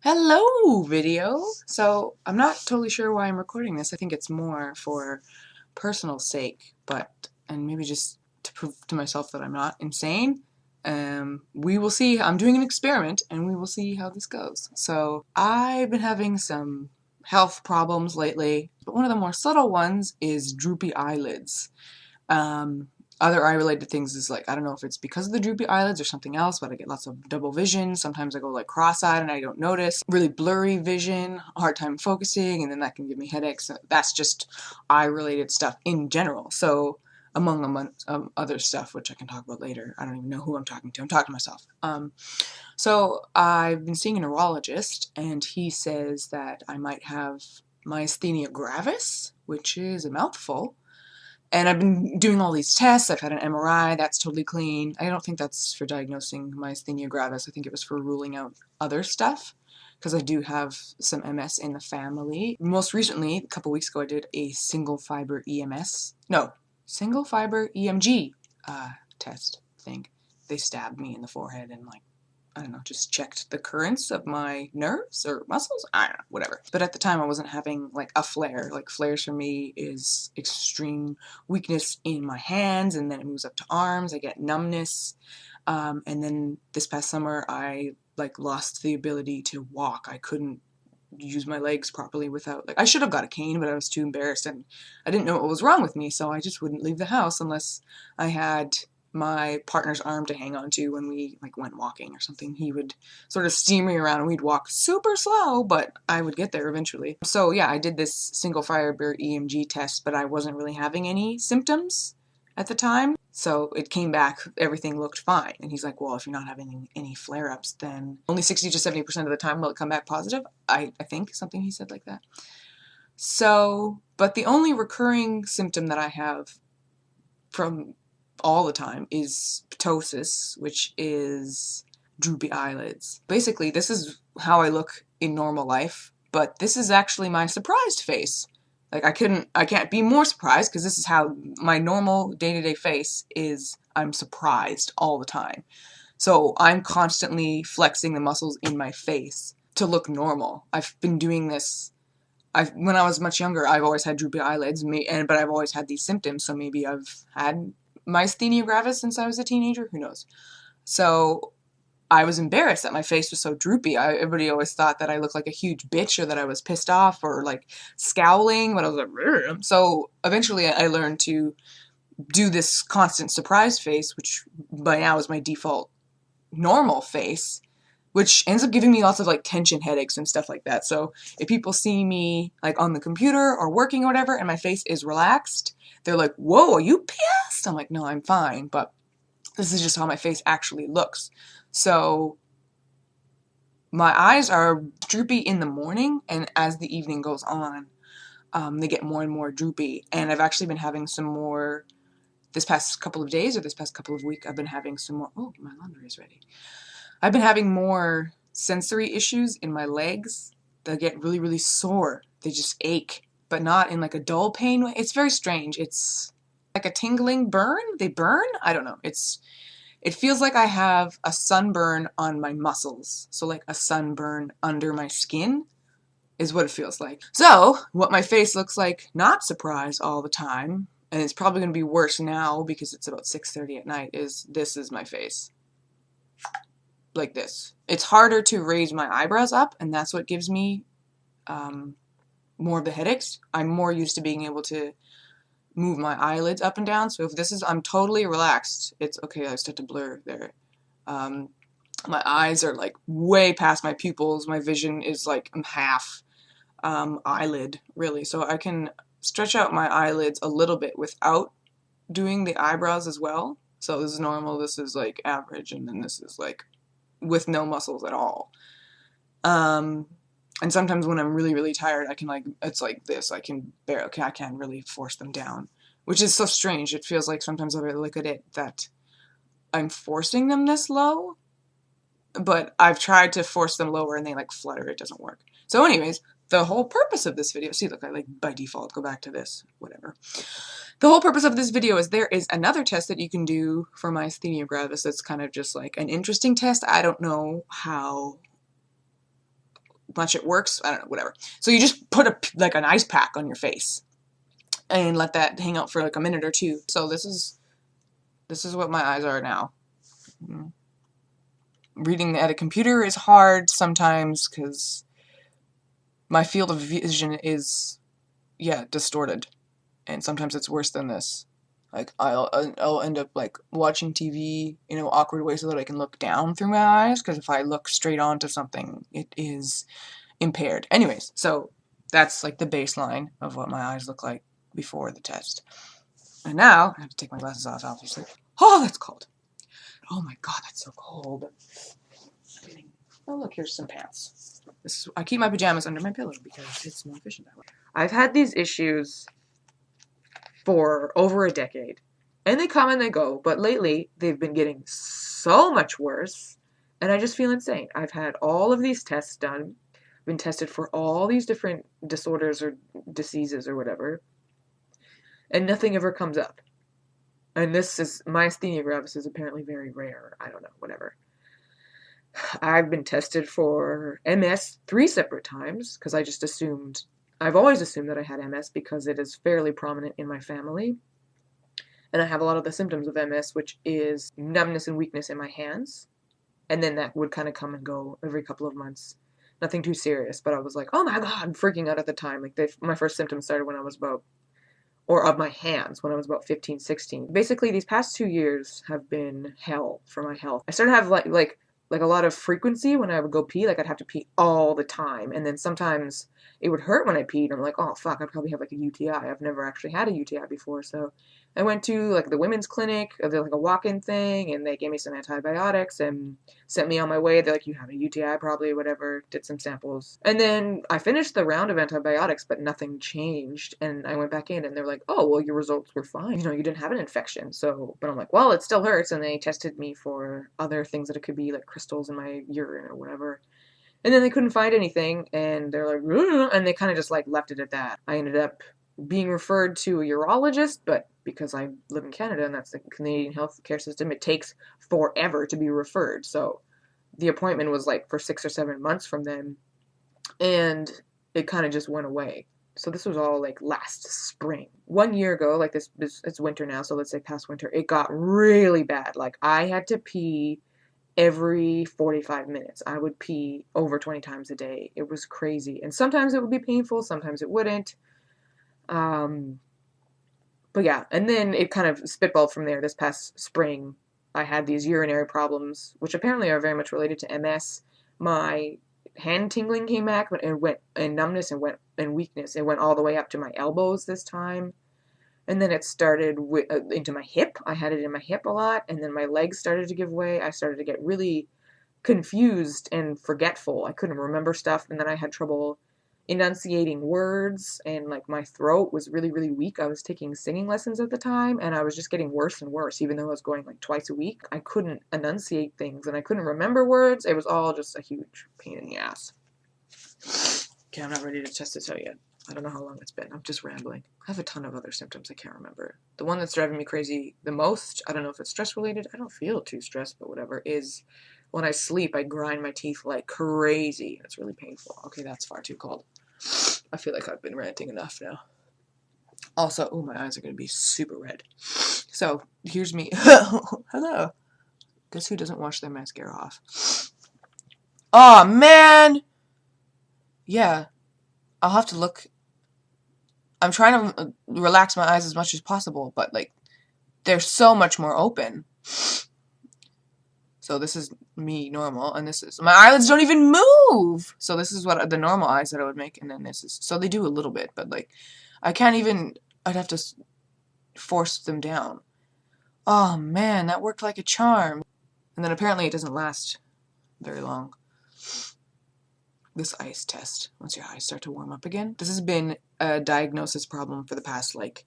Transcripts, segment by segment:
Hello, video! So, I'm not totally sure why I'm recording this. I think it's more for personal sake, and maybe just to prove to myself that I'm not insane. We will see. I'm doing an experiment, and we will see how this goes. So, I've been having some health problems lately, but one of the more subtle ones is droopy eyelids. Um, Other eye-related things is like, I don't know if it's because of the droopy eyelids or something else, but I get lots of double vision. Sometimes I go like cross-eyed and I don't notice. Really blurry vision, hard time focusing, and then that can give me headaches. That's just eye-related stuff in general. So among other stuff, which I can talk about later. I don't even know who I'm talking to. I'm talking to myself. So I've been seeing a neurologist, and he says that I might have Myasthenia Gravis, which is a mouthful. And I've been doing all these tests. I've had an MRI. That's totally clean. I don't think that's for diagnosing myasthenia gravis. I think it was for ruling out other stuff because I do have some MS in the family. Most recently, a couple weeks ago, I did a single fiber EMG test thing. They stabbed me in the forehead and I don't know, just checked the currents of my nerves or muscles. I don't know, whatever. But at the time I wasn't having like a flare. Like flares for me is extreme weakness in my hands, and then it moves up to arms. I get numbness. And then this past summer I lost the ability to walk. I couldn't use my legs properly without, I should have got a cane, but I was too embarrassed and I didn't know what was wrong with me, so I just wouldn't leave the house unless I had my partner's arm to hang on to when we went walking or something. He would sort of steer me around and we'd walk super slow, but I would get there eventually. So yeah, I did this single fiber EMG test, but I wasn't really having any symptoms at the time. So it came back, everything looked fine. And he's like, well, if you're not having any flare-ups, then only 60 to 70% of the time will it come back positive. I think, something he said like that. So, but the only recurring symptom that I have from all the time is ptosis, which is droopy eyelids. Basically, this is how I look in normal life, but this is actually my surprised face. I can't be more surprised because this is how my normal day-to-day face is. I'm surprised all the time. So I'm constantly flexing the muscles in my face to look normal. I've been doing this. When I was much younger, I've always had droopy eyelids, but I've always had these symptoms, so maybe I've had myasthenia gravis since I was a teenager. Who knows? So I was embarrassed that my face was so droopy. Everybody always thought that I looked like a huge bitch or that I was pissed off or scowling when I was like, "Rrr." So eventually I learned to do this constant surprise face, which by now is my default normal face, which ends up giving me lots of tension headaches and stuff like that. So if people see me on the computer or working or whatever and my face is relaxed, they're like, whoa, are you pissed? I'm like, no, I'm fine, but this is just how my face actually looks. So my eyes are droopy in the morning, and as the evening goes on, they get more and more droopy. And I've actually been having some more this past couple of days, or this past couple of weeks, I've been having some more. Oh, my laundry is ready. I've been having more sensory issues in my legs. They get really, really sore. They just ache, but not in a dull pain way. It's very strange. It's like a tingling burn. They burn? I don't know. It feels like I have a sunburn on my muscles. So a sunburn under my skin is what it feels like. So what my face looks like, not surprised all the time, and it's probably going to be worse now because it's about 6:30 at night, this is my face. Like this. It's harder to raise my eyebrows up, and that's what gives me more of the headaches. I'm more used to being able to move my eyelids up and down, so if this is, I'm totally relaxed. It's okay, I start to blur there. My eyes are way past my pupils. My vision is half eyelid, really, so I can stretch out my eyelids a little bit without doing the eyebrows as well. So this is normal, this is average, and then this is with no muscles at all. And sometimes when I'm really, really tired, I can it's like this. I can't really force them down, which is so strange. It feels like sometimes if I look at it that I'm forcing them this low, but I've tried to force them lower and they flutter. It doesn't work. So anyways, the whole purpose of this video, see, look, I by default go back to this, whatever. The whole purpose of this video is there is another test that you can do for myasthenia gravis that's kind of just an interesting test. I don't know how much it works. I don't know, whatever. So you just put like an ice pack on your face and let that hang out for like a minute or two. So this is what my eyes are now. Reading at a computer is hard sometimes because my field of vision is, yeah, distorted. And sometimes it's worse than this. Like, I'll end up, like, watching TV in an awkward way so that I can look down through my eyes, because if I look straight onto something, it is impaired. Anyways, so that's, like, the baseline of what my eyes look like before the test. And now, I have to take my glasses off, obviously. Oh, that's cold. Oh my god, that's so cold. Oh, look, here's some pants. I keep my pajamas under my pillow because it's more efficient that way. I've had these issues for over a decade, and they come and they go, but lately they've been getting so much worse, and I just feel insane. I've had all of these tests done, been tested for all these different disorders or diseases or whatever, and nothing ever comes up. And this is, Myasthenia Gravis is apparently very rare. I don't know, whatever. I've been tested for MS 3 separate times because I've always assumed that I had MS because it is fairly prominent in my family. And I have a lot of the symptoms of MS, which is numbness and weakness in my hands. And then that would kind of come and go every couple of months. Nothing too serious, but I was like, oh my god, freaking out at the time. Like, my first symptoms started when I was about, or of my hands, when I was about 15, 16. Basically, these past 2 years have been hell for my health. I started to have like a lot of frequency when I would go pee. Like, I'd have to pee all the time. And then sometimes it would hurt when I peed. I'm like, oh, fuck, I probably have, like, a UTI. I've never actually had a UTI before. So I went to, like, the women's clinic. They're, like, a walk-in thing. And they gave me some antibiotics and sent me on my way. They're like, you have a UTI probably, whatever. Did some samples. And then I finished the round of antibiotics, but nothing changed. And I went back in, and they're like, oh, well, your results were fine. You know, you didn't have an infection. So, but I'm like, well, it still hurts. And they tested me for other things that it could be, like crystals in my urine or whatever. And then they couldn't find anything, and they're like, ugh, and they kind of just like left it at that. I ended up being referred to a urologist, but because I live in Canada and that's the Canadian healthcare system, it takes forever to be referred. So the appointment was like for 6 or 7 months from then, and it kind of just went away. So this was all like last spring. 1 year ago, like it's winter now, so let's say past winter, it got really bad. Like, I had to pee every 45 minutes. I would pee over 20 times a day. It was crazy. And sometimes it would be painful, sometimes it wouldn't. But yeah, and then it kind of spitballed from there. This past spring, I had these urinary problems, which apparently are very much related to MS. My hand tingling came back, but it went, and numbness and weakness. It went all the way up to my elbows this time. And then it started into my hip. I had it in my hip a lot, and then my legs started to give way. I started to get really confused and forgetful. I couldn't remember stuff, and then I had trouble enunciating words, and like my throat was really, really weak. I was taking singing lessons at the time, and I was just getting worse and worse, even though I was going like twice a week. I couldn't enunciate things, and I couldn't remember words. It was all just a huge pain in the ass. Okay, I'm not ready to test this out yet. I don't know how long it's been. I'm just rambling. I have a ton of other symptoms I can't remember. The one that's driving me crazy the most, I don't know if it's stress related, I don't feel too stressed, but whatever, is when I sleep, I grind my teeth like crazy. It's really painful. Okay, that's far too cold. I feel like I've been ranting enough now. Also, oh, my eyes are going to be super red. So, here's me. Hello. Guess who doesn't wash their mascara off? Oh, man! Yeah. I'll have to look. I'm trying to relax my eyes as much as possible, but, like, they're so much more open. So this is me normal, and this is, my eyelids don't even move! So this is what the normal eyes that I would make, and then this is, so they do a little bit, but, like, I can't even, I'd have to force them down. Oh, man, that worked like a charm. And then apparently it doesn't last very long. This ice test, once your eyes start to warm up again. This has been a diagnosis problem for the past, like,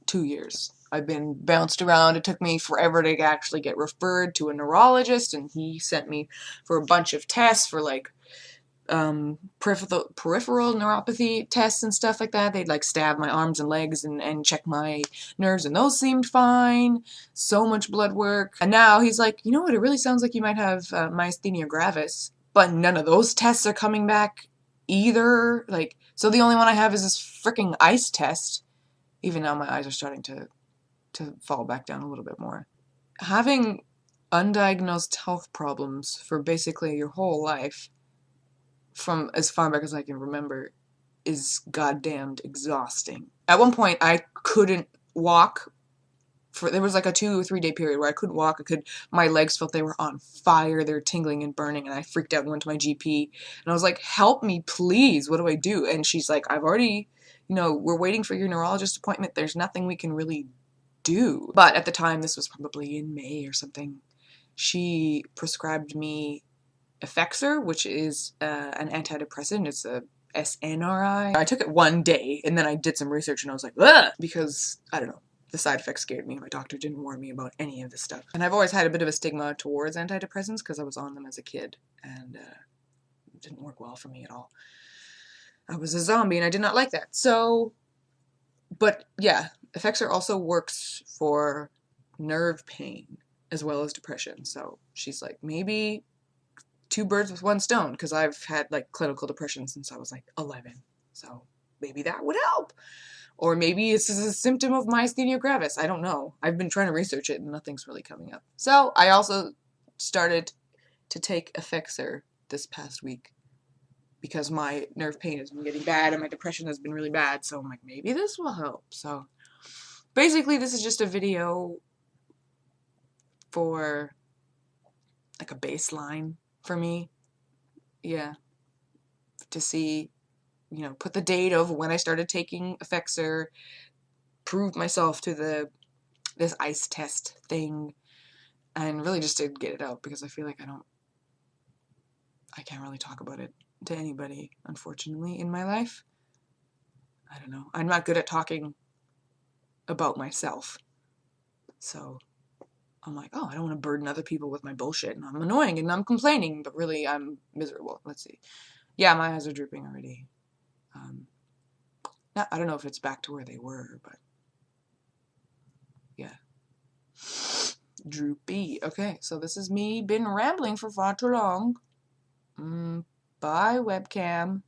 2 years. I've been bounced around. It took me forever to actually get referred to a neurologist, and he sent me for a bunch of tests for, like, peripheral neuropathy tests and stuff like that. They'd, like, stab my arms and legs and check my nerves, and those seemed fine. So much blood work. And now he's like, you know what, it really sounds like you might have myasthenia gravis. But none of those tests are coming back either, like, so the only one I have is this freaking ice test. Even now my eyes are starting to fall back down a little bit more. Having undiagnosed health problems for basically your whole life, from as far back as I can remember, is goddamned exhausting. At one point, I couldn't walk. There was like a 2 or 3 day period where I couldn't walk. My legs felt they were on fire. They were tingling and burning, and I freaked out and went to my GP. And I was like, help me, please. What do I do? And she's like, I've already, we're waiting for your neurologist appointment. There's nothing we can really do. But at the time, this was probably in May or something, she prescribed me Effexor, which is an antidepressant. It's a SNRI. I took it one day, and then I did some research, and I was like, ugh, because, I don't know, the side effects scared me. My doctor didn't warn me about any of this stuff. And I've always had a bit of a stigma towards antidepressants because I was on them as a kid, and it didn't work well for me at all. I was a zombie, and I did not like that. So, but yeah, Effexor also works for nerve pain as well as depression. So she's like, maybe 2 birds with 1 stone, because I've had like clinical depression since I was like 11. So maybe that would help. Or maybe it's a symptom of Myasthenia Gravis. I don't know. I've been trying to research it and nothing's really coming up. So I also started to take Effexor this past week because my nerve pain has been getting bad and my depression has been really bad. So I'm like, maybe this will help. So basically this is just a video for like a baseline for me. Yeah. To see, put the date of when I started taking Effexor, prove myself to this ice test thing, and really just to get it out, because I feel like I can't really talk about it to anybody, unfortunately, in my life. I don't know. I'm not good at talking about myself. So I'm like, oh, I don't want to burden other people with my bullshit, and I'm annoying, and I'm complaining, but really I'm miserable. Let's see. Yeah, my eyes are drooping already. I don't know if it's back to where they were, but yeah. Droopy. Okay, so this is me been rambling for far too long. Bye, webcam.